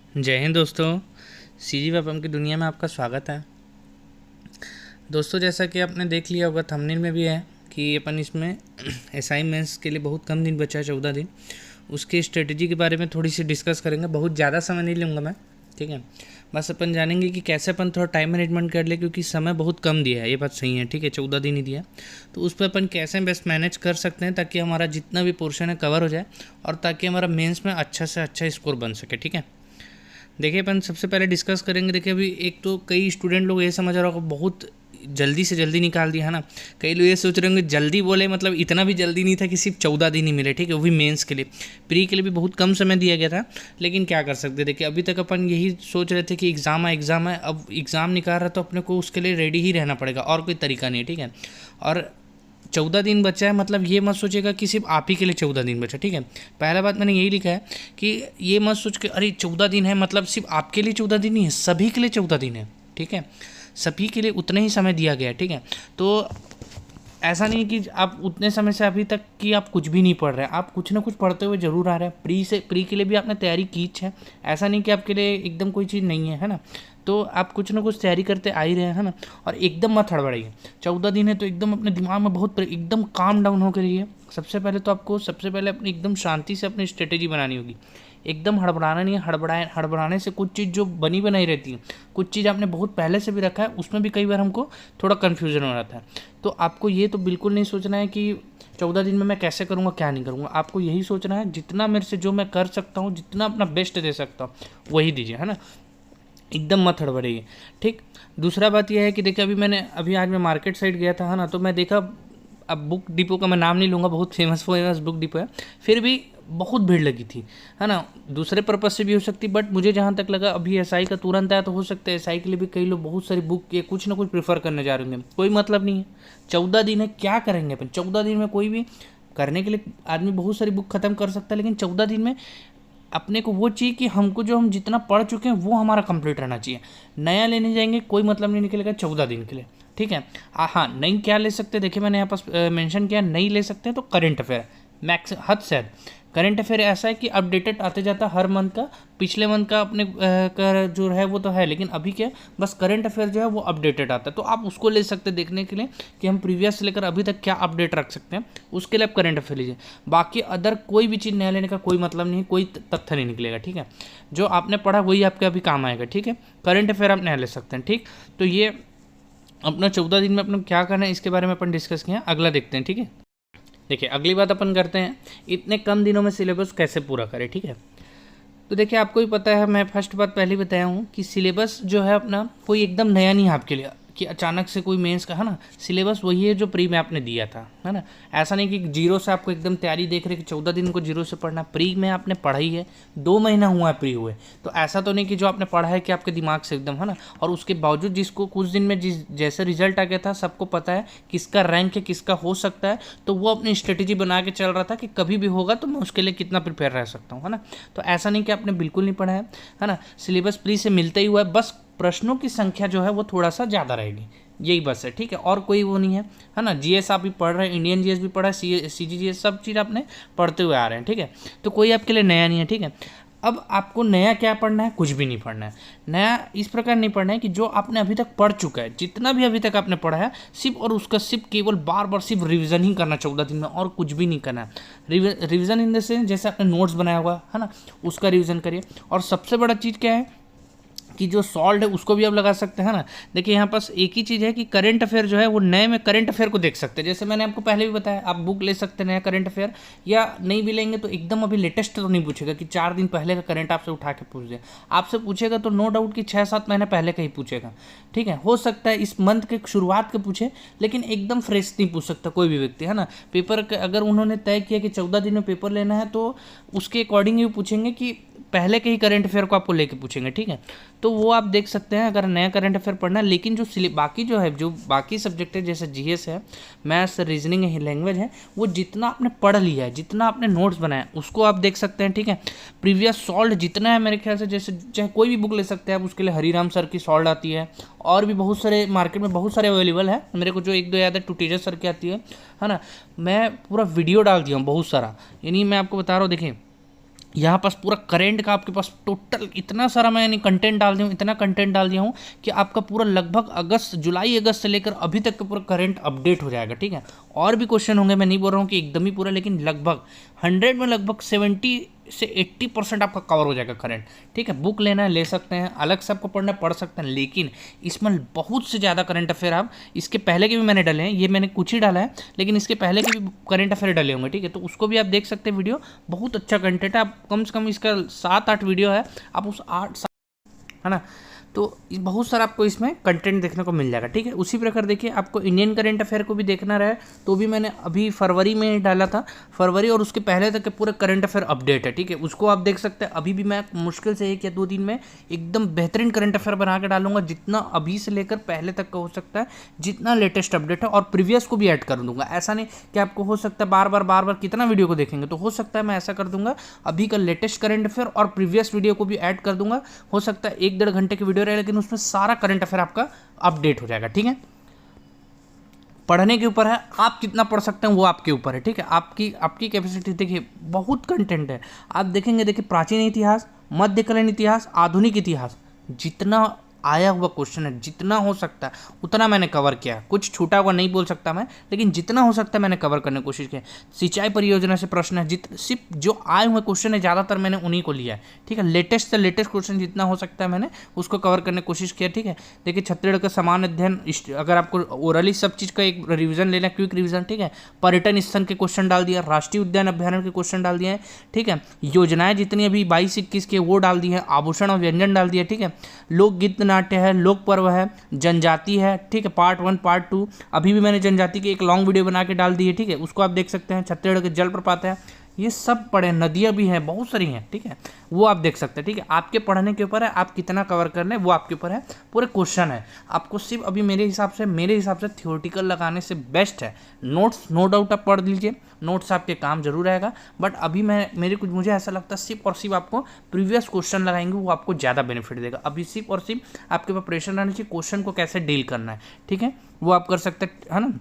जय हिंद दोस्तों। सीजी वेपम की दुनिया में आपका स्वागत है। दोस्तों, जैसा कि आपने देख लिया होगा थंबनेल में भी है कि अपन इसमें एसआई मेंस के लिए बहुत कम दिन बचा है, 14 दिन। उसकी स्ट्रेटजी के बारे में थोड़ी सी डिस्कस करेंगे। बहुत ज़्यादा समय नहीं लूँगा मैं, ठीक है। बस अपन जानेंगे कि कैसे अपन थोड़ा टाइम मैनेजमेंट कर ले, क्योंकि समय बहुत कम दिया है, ये बात सही है, ठीक है। 14 दिन ही दिया, तो उस पर अपन कैसे बेस्ट मैनेज कर सकते हैं ताकि हमारा जितना भी पोर्शन है कवर हो जाए और ताकि हमारा मेंस में अच्छा से अच्छा स्कोर बन सके, ठीक है। देखिए, अपन सबसे पहले डिस्कस करेंगे। देखिए, अभी एक तो कई स्टूडेंट लोग ये समझ रहे होगा बहुत जल्दी से जल्दी निकाल दिया, है ना। कई लोग ये सोच रहे होंगे जल्दी बोले मतलब इतना भी जल्दी नहीं था कि सिर्फ 14 दिन ही मिले, ठीक है। वो भी मेंस के लिए। प्री के लिए भी बहुत कम समय दिया गया था, लेकिन क्या कर सकते। देखिए, अभी तक अपन यही सोच रहे थे कि एग्ज़ाम है। अब एग्ज़ाम निकाल रहा तो अपने को उसके लिए रेडी ही रहना पड़ेगा, और कोई तरीका नहीं है, ठीक है। और 14 दिन बचा है, मतलब ये मत सोचेगा कि सिर्फ आप ही के लिए 14 दिन बचा, ठीक है। पहला बात मैंने यही लिखा है कि ये मत सोच के अरे 14 दिन है मतलब सिर्फ आपके लिए 14 दिन नहीं है, सभी के लिए 14 दिन है, ठीक है। सभी के लिए उतना ही समय दिया गया है, ठीक है। तो ऐसा नहीं कि आप उतने समय से अभी तक कि आप कुछ भी नहीं पढ़ रहे हैं, आप कुछ ना कुछ पढ़ते हुए जरूर आ रहे हैं। प्री के लिए भी आपने तैयारी की है, ऐसा नहीं कि आपके लिए एकदम कोई चीज़ नहीं है ना। तो आप कुछ ना कुछ तैयारी करते आ ही रहे हैं ना। और एकदम मत हड़बड़ाइए, 14 दिन है तो एकदम अपने दिमाग में बहुत एकदम काम डाउन होकर रहिए। सबसे पहले तो आपको सबसे पहले अपनी एकदम शांति से अपनी स्ट्रेटेजी बनानी होगी। एकदम हड़बड़ाना नहीं है। हड़बड़ाने से कुछ चीज़ जो बनी बनाई रहती है, कुछ चीज़ आपने बहुत पहले से भी रखा है, उसमें भी कई बार हमको थोड़ा कन्फ्यूजन हो जाता है। तो आपको ये तो बिल्कुल नहीं सोचना है कि 14 दिन में मैं कैसे करूँगा क्या नहीं करूँगा। आपको यही सोचना है जितना मेरे से जो मैं कर सकता हूँ, जितना अपना बेस्ट दे सकता हूँ वही दीजिए, है ना। एकदम मत हड़बड़ाइए, ठीक। दूसरा बात यह है कि देखिए, अभी आज मैं मार्केट साइड गया था, है ना। तो मैं देखा, अब बुक डिपो का मैं नाम नहीं लूँगा, बहुत फेमस बुक डिपो है, फिर भी बहुत भीड़ लगी थी, है ना। दूसरे पर्पज़ से भी हो सकती, बट मुझे जहाँ तक लगा अभी एसआई का तुरंत आया तो हो सकता है एसआई के लिए भी कई लोग बहुत सारी बुक या कुछ ना कुछ प्रेफर करने जा रहे होंगे। कोई मतलब नहीं है, 14 दिन है, क्या करेंगे अपन 14 दिन में। कोई भी करने के लिए आदमी बहुत सारी बुक खत्म कर सकता है, लेकिन 14 दिन में अपने को वो चाहिए कि हमको जो हम जितना पढ़ चुके हैं वो हमारा कंप्लीट रहना चाहिए। नया लेने जाएंगे कोई मतलब नहीं निकलेगा 14 दिन के लिए, ठीक है। हाँ, नई क्या ले सकते हैं, देखिए मैंने यहाँ पास मेंशन किया, नई ले सकते हैं तो करंट अफेयर मैक्स हद से हद। करंट अफेयर ऐसा है कि अपडेटेड आते जाता हर मंथ का। पिछले मंथ का अपने का जो है वो तो है, लेकिन अभी क्या, बस करंट अफेयर जो है वो अपडेटेड आता है, तो आप उसको ले सकते हैं देखने के लिए कि हम प्रीवियस से लेकर अभी तक क्या अपडेट रख सकते हैं। उसके लिए आप करंट अफेयर लीजिए। बाकी अदर कोई भी चीज़ नया लेने का कोई मतलब नहीं, कोई तथ्य नहीं निकलेगा, ठीक है। जो आपने पढ़ा वही आपके अभी काम आएगा, ठीक है। करंट अफेयर आप नया ले सकते हैं, ठीक। तो ये अपना 14 दिन में अपना क्या करना है इसके बारे में अपन डिस्कस किया। अगला देखते हैं, ठीक है। देखिए, अगली बात अपन करते हैं, इतने कम दिनों में सिलेबस कैसे पूरा करें, ठीक है। तो देखिए, आपको ही पता है, मैं फर्स्ट बात पहले ही बताया हूँ कि सिलेबस जो है अपना कोई एकदम नया नहीं है आपके लिए कि अचानक से कोई मेंस का, है ना। सिलेबस वही है जो प्री में आपने दिया था, है ना। ऐसा नहीं कि जीरो से आपको एकदम तैयारी देख रहे कि 14 दिन को जीरो से पढ़ना। प्री में आपने पढ़ा ही है, 2 महीना हुआ है प्री हुए, तो ऐसा तो नहीं कि जो आपने पढ़ा है कि आपके दिमाग से एकदम, है ना। और उसके बावजूद जिसको कुछ दिन में जैसे रिजल्ट आ गया था, सबको पता है किसका रैंक है, किसका हो सकता है, तो वो अपनी स्ट्रेटेजी बना के चल रहा था कि कभी भी होगा तो मैं उसके लिए कितना प्रिपेयर रह सकता हूँ, है ना। तो ऐसा नहीं कि आपने बिल्कुल नहीं पढ़ा है ना। सिलेबस प्री से मिलता ही हुआ है, बस प्रश्नों की संख्या जो है वो थोड़ा सा ज़्यादा रहेगी, यही बस है, ठीक है। और कोई वो नहीं है ना। जीएस आप भी पढ़ रहे हैं, इंडियन जीएस भी पढ़ा है, सीजीजीएस सब चीज़ आपने पढ़ते हुए आ रहे हैं, ठीक है। तो कोई आपके लिए नया नहीं है, ठीक है। अब आपको नया क्या पढ़ना है, कुछ भी नहीं पढ़ना है। नया इस प्रकार नहीं पढ़ना है कि जो आपने अभी तक पढ़ चुका है, जितना भी अभी तक आपने पढ़ा है, सिर्फ और उसका सिर्फ केवल बार बार सिर्फ रिवीजन ही करना 14 दिन में, और कुछ भी नहीं करना है। रिवीजन इन द सेंस जैसे आपने नोट्स बनाया हुआ है ना, उसका रिवीजन करिए। और सबसे बड़ा चीज़ क्या है कि जो सॉल्व है उसको भी आप लगा सकते हैं ना। देखिए, यहाँ पास एक ही चीज़ है कि करंट अफेयर जो है वो नए में करंट अफेयर को देख सकते हैं। जैसे मैंने आपको पहले भी बताया, आप बुक ले सकते हैं नया करंट अफेयर, या नहीं भी लेंगे तो एकदम अभी लेटेस्ट तो नहीं पूछेगा कि 4 दिन पहले का करंट आपसे उठा के पूछ दे। आपसे पूछेगा तो नो डाउट कि 6-7 महीने पहले का ही पूछेगा, ठीक है। हो सकता है इस मंथ के शुरुआत के पूछे, लेकिन एकदम फ्रेश नहीं पूछ सकता कोई भी व्यक्ति, है ना। पेपर अगर उन्होंने तय किया कि 14 दिन में पेपर लेना है, तो उसके अकॉर्डिंग ही पूछेंगे कि पहले के ही करंट अफेयर को आपको लेके पूछेंगे, ठीक है। तो वो आप देख सकते हैं अगर नया करंट अफेयर पढ़ना है। लेकिन जो बाकी जो है, जो बाकी सब्जेक्ट है जैसे जीएस है, मैथ्स, रीजनिंग है, लैंग्वेज है, वो जितना आपने पढ़ लिया है, जितना आपने नोट्स बनाया उसको आप देख सकते हैं, ठीक है। प्रीवियस सॉल्व जितना है मेरे ख्याल से, जैसे चाहे कोई भी बुक ले सकते हैं आप, उसके लिए हरीराम सर की सॉल्व आती है, और भी बहुत सारे मार्केट में बहुत सारे अवेलेबल है। मेरे को जो एक दो याद है, टूटेजर सर की आती है ना। मैं पूरा वीडियो डाल दिया हूँ बहुत सारा, यानी मैं आपको बता रहा हूँ। देखिए, यहाँ पास पूरा करेंट का आपके पास टोटल इतना सारा मैंने कंटेंट डाल दिया हूँ, इतना कंटेंट डाल दिया हूँ कि आपका पूरा लगभग जुलाई अगस्त से लेकर अभी तक का पूरा करंट अपडेट हो जाएगा। ठीक है, और भी क्वेश्चन होंगे, मैं नहीं बोल रहा हूँ कि एकदम ही पूरा, लेकिन लगभग 100 में लगभग 70 से 80% आपका कवर हो जाएगा करंट। ठीक है, बुक लेना है ले सकते हैं, अलग से आपको पढ़ना पढ़ सकते हैं, लेकिन इसमें बहुत से ज़्यादा करंट अफेयर आप इसके पहले के भी मैंने डाले हैं, ये मैंने कुछ ही डाला है, लेकिन इसके पहले के भी करंट अफेयर डाले होंगे। ठीक है, तो उसको भी आप देख सकते हैं, वीडियो बहुत अच्छा कंटेंट है। आप कम से कम इसका 7-8 वीडियो है, आप उस 8 है ना, तो बहुत सारा आपको इसमें कंटेंट देखने को मिल जाएगा। ठीक है, उसी प्रकार देखिए आपको इंडियन करंट अफेयर को भी देखना रहे तो भी मैंने अभी फरवरी में डाला था, फरवरी और उसके पहले तक के पूरे करंट अफेयर अपडेट है। ठीक है, उसको आप देख सकते हैं। अभी भी मैं मुश्किल से 1 या 2 दिन में एकदम बेहतरीन करंट अफेयर बना के डालूंगा, जितना अभी से लेकर पहले तक का हो सकता है, जितना लेटेस्ट अपडेट है, और प्रीवियस को भी ऐड कर दूंगा। ऐसा नहीं कि आपको हो सकता है बार बार कितना वीडियो को देखेंगे, तो हो सकता है मैं ऐसा कर दूंगा, अभी का लेटेस्ट करंट अफेयर और प्रीवियस वीडियो को भी ऐड कर दूंगा। हो सकता है 1-1.5 घंटे की वीडियो रहे, लेकिन उसमें सारा करंट अफेयर आपका अपडेट हो जाएगा। ठीक है, पढ़ने के ऊपर है, आप कितना पढ़ सकते हैं वो आपके ऊपर है। ठीक है, आपकी कैपेसिटी। देखिए बहुत कंटेंट है, आप देखेंगे, देखिए प्राचीन इतिहास, मध्यकालीन इतिहास, आधुनिक इतिहास, जितना आया हुआ क्वेश्चन है, जितना हो सकता है उतना मैंने कवर किया। कुछ छूटा हुआ नहीं बोल सकता मैं, लेकिन जितना हो सकता है मैंने कवर करने की कोशिश की। सिंचाई परियोजना से प्रश्न है, सिर्फ जो आए हुए क्वेश्चन है ज़्यादातर मैंने उन्हीं को लिया है। ठीक है, लेटेस्ट से लेटेस्ट क्वेश्चन जितना हो सकता है मैंने उसको कवर करने की कोशिश किया। ठीक है, देखिए छत्तीसगढ़ का समान अध्ययन, अगर आपको ओरली सब चीज़ का एक रिविजन लेना, क्विक रिविजन। ठीक है, पर्यटन स्थल के क्वेश्चन डाल दिया, राष्ट्रीय उद्यान अभ्यारण्य के क्वेश्चन डाल दिए हैं। ठीक है, योजनाएं जितनी अभी 22-21 के वो डाल दी है, आभूषण और व्यंजन डाल दिया। ठीक है, लोकगीत नाट्य है, लोक पर्व है, जनजाति है। ठीक है, पार्ट 1 पार्ट 2, अभी भी मैंने जनजाति की एक लॉन्ग वीडियो बना के डाल दी है। ठीक है, उसको आप देख सकते हैं। छत्तीसगढ़ के जलप्रपात है, ये सब पढ़े, नदियाँ भी हैं, बहुत सारी हैं। ठीक है, वो आप देख सकते हैं। ठीक है, आपके पढ़ने के ऊपर है, आप कितना कवर कर लें वो आपके ऊपर है। पूरे क्वेश्चन है, आपको सिर्फ अभी मेरे हिसाब से थ्योरेटिकल लगाने से बेस्ट है नोट्स। नो डाउट आप पढ़ लीजिए, नोट्स आपके काम जरूर आएगा, बट अभी मुझे ऐसा लगता है सिर्फ और सिर्फ आपको प्रीवियस क्वेश्चन लगाएंगे वो आपको ज़्यादा बेनिफिट देगा। अभी सिर्फ और सिर्फ आपके पास प्रेशर रहना चाहिए, क्वेश्चन को कैसे डील करना है। ठीक है, वो आप कर सकते हैं ना।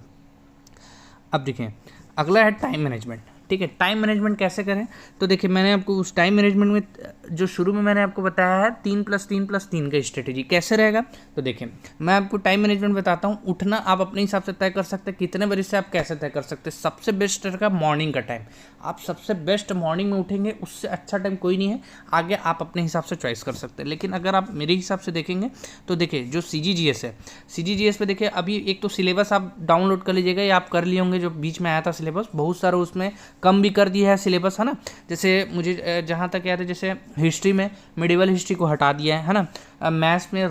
अब देखिए अगला है टाइम मैनेजमेंट। ठीक है, टाइम मैनेजमेंट कैसे करें, तो देखिए मैंने आपको उस टाइम मैनेजमेंट में जो शुरू में मैंने आपको बताया है 3+3+3 का स्ट्रेटेजी कैसे रहेगा। तो देखिए मैं आपको टाइम मैनेजमेंट बताता हूँ। उठना आप अपने हिसाब से तय कर सकते हैं, कितने बजे से आप कैसे तय कर सकते हैं। सबसे बेस्ट रहेगा मॉर्निंग का टाइम, आप सबसे बेस्ट मॉर्निंग में उठेंगे, उससे अच्छा टाइम कोई नहीं है। आगे आप अपने हिसाब से चॉइस कर सकते हैं, लेकिन अगर आप मेरे हिसाब से देखेंगे तो देखिए जो CGGS है, CGGS पे देखिए अभी एक तो सिलेबस आप डाउनलोड कर लीजिएगा, या आप कर लिए होंगे, जो बीच में आया था सिलेबस, बहुत सारा उसमें कम भी कर दिया है सिलेबस, है ना। जैसे मुझे जहाँ तक याद है, जैसे हिस्ट्री में मिडिवल हिस्ट्री को हटा दिया है ना, मैथ्स में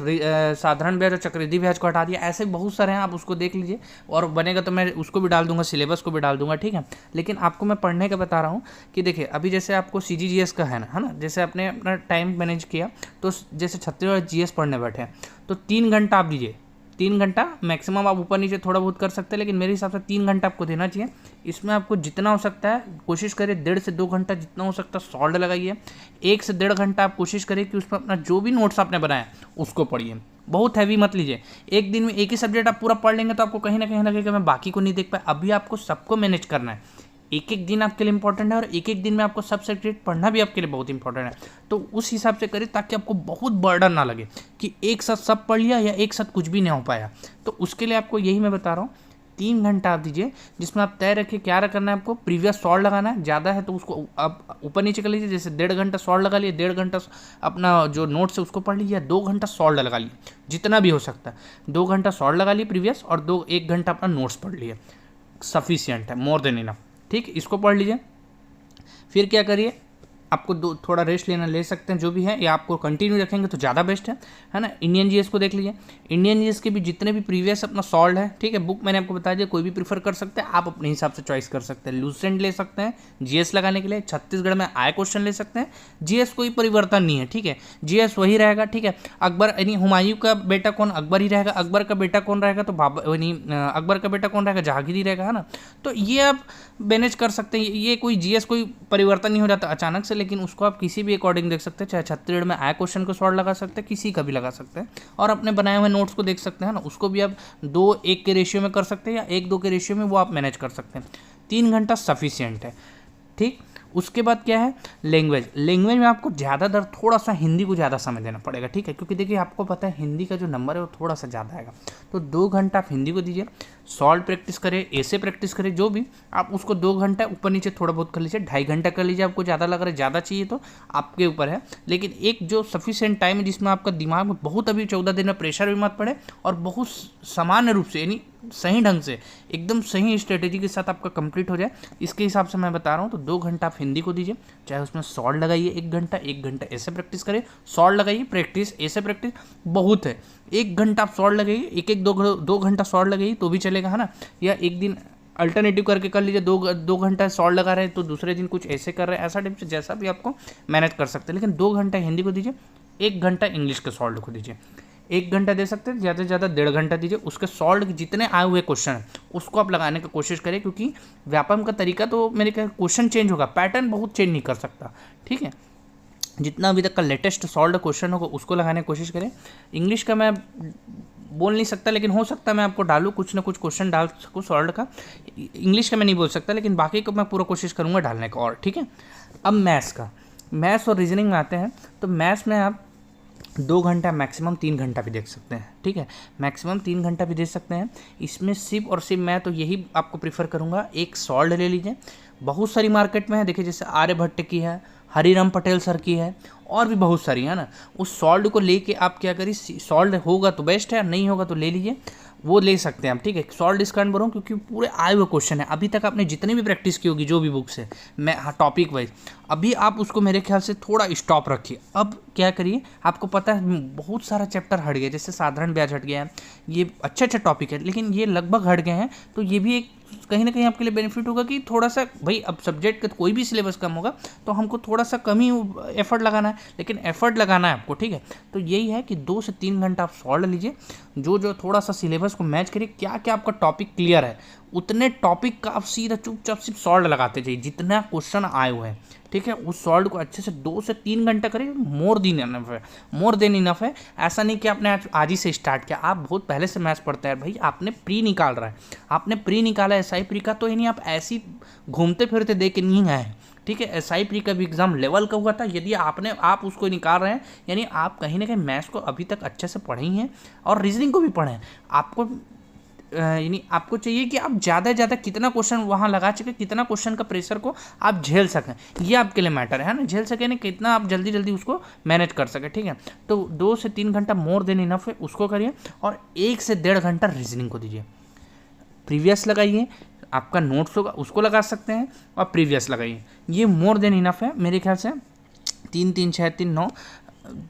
साधारण ब्याज और चक्रवृद्धि ब्याज को हटा दिया, ऐसे बहुत सारे हैं, आप उसको देख लीजिए, और बनेगा तो मैं उसको भी डाल दूंगा, सिलेबस को भी डाल दूंगा। ठीक है, लेकिन आपको मैं पढ़ने का बता रहा हूँ कि देखिए अभी जैसे आपको CGGS का है ना, जैसे आपने अपना टाइम मैनेज किया, तो जैसे छत्तीसगढ़ GS पढ़ने बैठे हैं तो 3 घंटा आप दीजिए, 3 घंटा मैक्सिमम, आप ऊपर नीचे थोड़ा बहुत कर सकते हैं, लेकिन मेरे हिसाब से 3 घंटा आपको देना चाहिए। इसमें आपको जितना हो सकता है कोशिश करिए 1.5 से 2 घंटा जितना हो सकता है सॉल्ट लगाइए। 1 से 1.5 घंटा आप कोशिश करिए कि उसमें अपना जो भी नोट्स आपने बनाया उसको पढ़िए, बहुत हैवी मत लीजिए। एक दिन में एक ही सब्जेक्ट आप पूरा पढ़ लेंगे तो आपको कहीं ना कहीं लगेगा मैं बाकी को नहीं देख पाया। अभी आपको सबको मैनेज करना है, एक एक दिन आपके लिए इंपॉर्टेंट है, और एक एक दिन में आपको सब सब्जेक्ट पढ़ना भी आपके लिए बहुत इंपॉर्टेंट है। तो उस हिसाब से करिए ताकि आपको बहुत बर्डन ना लगे कि एक साथ सब पढ़ लिया या एक साथ कुछ भी नहीं हो पाया। तो उसके लिए आपको यही मैं बता रहा हूँ, 3 घंटा आप दीजिए, जिसमें आप तय रखिए क्या करना है आपको। प्रीवियस सॉल्ट लगाना है, ज़्यादा है तो उसको आप ऊपर नीचे कर लीजिए, जैसे 1.5 घंटा सॉल्ट लगा लिए, 1.5 घंटा अपना जो नोट्स है उसको पढ़ लीजिए, 2 घंटा सॉल्ट लगा लिए, जितना भी हो सकता है। 2 घंटा सॉल्ट लगा लिए प्रीवियस, और 1 घंटा अपना नोट्स पढ़ लिए, सफिशियंट है, मोर देन इनफ। ठीक, इसको पढ़ लीजिए। फिर क्या करिए, आपको थोड़ा रेस्ट लेना ले सकते हैं, जो भी है, या आपको कंटिन्यू रखेंगे तो ज़्यादा बेस्ट है ना। इंडियन जीएस को देख लीजिए, इंडियन जीएस के भी जितने भी प्रीवियस अपना सॉल्व है, ठीक है, बुक मैंने आपको बता दिया, कोई भी प्रीफर कर सकते हैं, आप अपने हिसाब से चॉइस कर सकते हैं। लूसेंट ले सकते हैं जीएस लगाने के लिए, छत्तीसगढ़ में आए क्वेश्चन ले सकते हैं। जीएस कोई परिवर्तन नहीं है, ठीक है, जीएस वही रहेगा, ठीक है। अकबर यानी हुमायूं का बेटा कौन, अकबर ही रहेगा। अकबर का बेटा कौन रहेगा, तो अकबर का बेटा कौन रहेगा, जहांगीर ही रहेगा, है ना। तो ये आप मैनेज कर सकते हैं, ये कोई जीएस कोई परिवर्तन नहीं हो जाता अचानक से, लेकिन उसको आप किसी भी अकॉर्डिंग देख सकते हैं, चाहे छत्तीसगढ़ में आए क्वेश्चन को सॉल्व लगा सकते हैं, किसी का भी लगा सकते हैं, और अपने बनाए हुए नोट्स को देख सकते हैं ना, उसको भी आप 2:1 के रेशियो में कर सकते हैं, या 1:2 के रेशियो में, वो आप मैनेज कर सकते हैं। 3 घंटा सफिशियंट है, ठीक। उसके बाद क्या है, लैंग्वेज। लैंग्वेज में आपको ज़्यादातर थोड़ा सा हिंदी को ज़्यादा समय देना पड़ेगा, ठीक है, क्योंकि देखिए आपको पता है हिंदी का जो नंबर है वो थोड़ा सा ज़्यादा आएगा। तो 2 घंटा आप हिंदी को दीजिए, सॉल्व प्रैक्टिस करें, ऐसे प्रैक्टिस करें, जो भी आप उसको 2 घंटा ऊपर नीचे थोड़ा बहुत कर लीजिए, 2.5 घंटा कर लीजिए। आपको ज़्यादा लग रहा है, ज़्यादा चाहिए तो आपके ऊपर है, लेकिन एक जो सफिशिएंट टाइम है जिसमें आपका दिमाग में बहुत अभी 14 दिन में प्रेशर भी मत पड़े और बहुत सामान्य रूप से यानी सही ढंग से एकदम सही स्ट्रेटेजी के साथ आपका कंप्लीट हो जाए, इसके हिसाब से मैं बता रहा हूँ। तो 2 घंटा आप हिंदी को दीजिए, चाहे उसमें सॉल्व लगाइए 1 घंटा ऐसे प्रैक्टिस करें, सॉल्व लगाइए, प्रैक्टिस ऐसे प्रैक्टिस बहुत है। 1 घंटा आप सॉल्व लगाइए, एक 2 घंटा सॉल्व लगाइए तो भी चलेगा, है ना, या एक दिन अल्टरनेटिव करके कर लीजिए, 2 घंटा सॉल्व लगा रहे हैं तो दूसरे दिन कुछ ऐसे कर रहे हैं, ऐसा टाइप से जैसा भी आपको मैनेज कर सकते हैं। लेकिन 2 घंटा हिंदी को दीजिए, 1 घंटा इंग्लिश के सॉल्व को दीजिए। 1 घंटा दे सकते हैं, ज़्यादा से ज़्यादा 1.5 घंटा दीजिए। उसके सॉल्व के जितने आए हुए क्वेश्चन हैं उसको आप लगाने की कोशिश करें, क्योंकि व्यापम का तरीका तो मेरे ख्याल क्वेश्चन चेंज होगा, पैटर्न बहुत चेंज नहीं कर सकता, ठीक है। जितना अभी तक का लेटेस्ट सॉल्व क्वेश्चन होगा उसको लगाने की कोशिश करें। इंग्लिश का मैं बोल नहीं सकता, लेकिन हो सकता है मैं आपको डालूँ, कुछ ना कुछ क्वेश्चन डाल सकूँ सॉल्व का। इंग्लिश का मैं नहीं बोल सकता, लेकिन बाकी का मैं पूरा कोशिश करूँगा डालने का, और ठीक है। अब मैथ्स और रीजनिंग में आते हैं। तो मैथ्स में आप 2 घंटा मैक्सिमम 3 घंटा भी देख सकते हैं, ठीक है, मैक्सिमम 3 घंटा भी दे सकते हैं। इसमें सिर्फ मैं तो यही आपको प्रीफर करूँगा, एक सॉल्व ले लीजिए। बहुत सारी मार्केट में है, देखिए जैसे आर्यभट्ट की है, हरिराम पटेल सर की है, और भी बहुत सारी है ना। उस सॉल्व को लेके आप क्या करिए, सॉल्व होगा तो बेस्ट है, नहीं होगा तो ले लीजिए, वो ले सकते हैं आप, ठीक है। सॉल्व डिस्काउंट बोल रहा हूँ क्योंकि पूरे आए हुए क्वेश्चन है, अभी तक आपने जितनी भी प्रैक्टिस की होगी जो भी बुक्स है, मैं टॉपिक वाइज, अभी आप उसको मेरे ख्याल से थोड़ा स्टॉप रखिए। अब क्या करिए, आपको पता है बहुत सारा चैप्टर हट गया, जैसे साधारण ब्याज हट गया है, ये अच्छा टॉपिक है, लेकिन ये लगभग हट गए हैं, तो ये भी एक कहीं ना कहीं आपके लिए बेनिफिट होगा कि थोड़ा सा भाई, अब सब्जेक्ट का कोई भी सिलेबस कम होगा तो हमको थोड़ा सा कम ही एफर्ट लगाना है, लेकिन एफर्ट लगाना है आपको, ठीक है। तो यही है कि 2 से 3 घंटा आप सॉल्व लीजिए, जो थोड़ा सा सिलेबस को मैच करिए, क्या क्या आपका टॉपिक क्लियर है उतने टॉपिक का आप सीधा चुपचाप सिर्फ सॉल्व लगाते जाइए, जितना क्वेश्चन आए हुए हैं, ठीक है। उस सॉल्व को अच्छे से 2 से 3 घंटा करिए, मोर देन इनफ है। ऐसा नहीं कि आपने आज ही से स्टार्ट किया, आप बहुत पहले से मैथ्स पढ़ते हैं भाई, आपने प्री निकाल रहा है, आपने प्री निकाला SI प्री का, तो यानी आप ऐसी घूमते फिरते दे के नहीं आए, ठीक है। SI प्री का भी एग्जाम लेवल का हुआ था, यदि आप उसको निकाल रहे हैं, यानी आप कहीं ना कहीं मैथ्स को अभी तक अच्छे से पढ़े ही हैं और रीजनिंग को भी पढ़े हैं। आपको यानी आपको चाहिए कि आप ज़्यादा से ज़्यादा कितना क्वेश्चन वहाँ लगा चुके, कितना क्वेश्चन का प्रेशर को आप झेल सकें, ये आपके लिए मैटर है ना, झेल सकें ना, कितना आप जल्दी जल्दी उसको मैनेज कर सकें, ठीक है। तो 2 से 3 घंटा मोर देन इनफ है, उसको करिए, और 1 से 1.5 घंटा रीजनिंग को दीजिए। प्रीवियस लगाइए, आपका नोट्स होगा उसको लगा सकते हैं, और प्रीवियस लगाइए, ये मोर देन इनफ है मेरे ख्याल से। 3 3 6 3 9,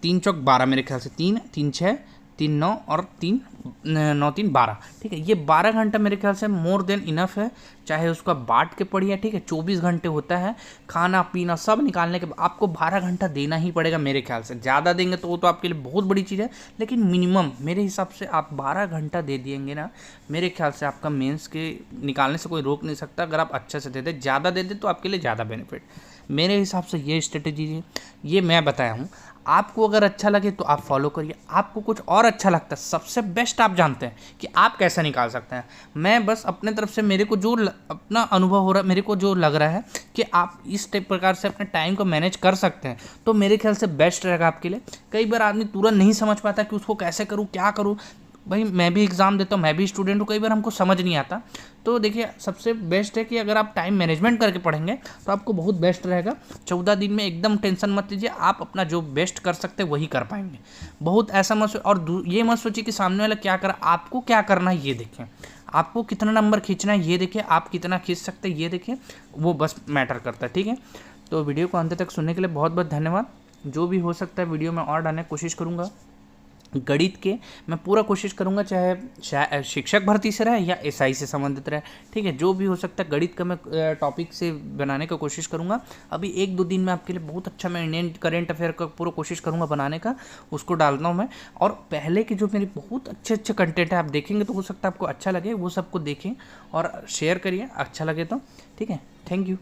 3 चौक 12 मेरे ख्याल से, 3 3 6 3 9 और 3 9 3 12, ठीक है। ये 12 घंटा मेरे ख्याल से मोर देन इनफ है, चाहे उसका बांट के पढ़िए, ठीक है। 24 घंटे होता है, खाना पीना सब निकालने के बाद आपको 12 घंटा देना ही पड़ेगा मेरे ख्याल से। ज़्यादा देंगे तो वो तो आपके लिए बहुत बड़ी चीज़ है, लेकिन मिनिमम मेरे हिसाब से आप 12 घंटा दे दिएंगे ना, मेरे ख्याल से आपका मेंस के निकालने से कोई रोक नहीं सकता, अगर आप अच्छे से दे दें, ज़्यादा दे दें तो आपके लिए ज़्यादा बेनिफिट। मेरे हिसाब से ये स्ट्रेटेजी है, ये मैं बताया हूँ। आपको अगर अच्छा लगे तो आप फॉलो करिए, आपको कुछ और अच्छा लगता है, सबसे बेस्ट आप जानते हैं कि आप कैसे निकाल सकते हैं। मैं बस अपने तरफ से मेरे को जो अपना अनुभव हो रहा है, मेरे को जो लग रहा है कि आप इस टाइप प्रकार से अपने टाइम को मैनेज कर सकते हैं, तो मेरे ख्याल से बेस्ट रहेगा आपके लिए। कई बार आदमी तुरंत नहीं समझ पाता कि उसको कैसे करूँ, क्या करूँ। भाई मैं भी एग्ज़ाम देता हूँ, मैं भी स्टूडेंट हूँ, कई बार हमको समझ नहीं आता। तो देखिए सबसे बेस्ट है कि अगर आप टाइम मैनेजमेंट करके पढ़ेंगे तो आपको बहुत बेस्ट रहेगा। 14 दिन में एकदम टेंशन मत लीजिए, आप अपना जो बेस्ट कर सकते हैं वही कर पाएंगे। बहुत ऐसा मत और ये मत सोचिए कि सामने वाला क्या कर, आपको क्या करना है ये देखें, आपको कितना नंबर खींचना है ये देखें, आप कितना खींच सकते हैं ये देखें, वो बस मैटर करता है, ठीक है। तो वीडियो को अंत तक सुनने के लिए बहुत बहुत धन्यवाद। जो भी हो सकता है वीडियो में और डालने की कोशिश करूँगा। गणित के मैं पूरा कोशिश करूंगा, चाहे शिक्षक भर्ती से रहे या SI से संबंधित रहे, ठीक है। जो भी हो सकता है गणित का मैं टॉपिक से बनाने का कोशिश करूंगा। अभी 1-2 दिन में आपके लिए बहुत अच्छा मैं इंडियन करेंट अफेयर का पूरा कोशिश करूंगा बनाने का, उसको डालता हूं मैं। और पहले के जो मेरे बहुत अच्छे कंटेंट है आप देखेंगे तो हो सकता है आपको अच्छा लगे, वो सबको देखें और शेयर करिए अच्छा लगे तो, ठीक है। Thank you.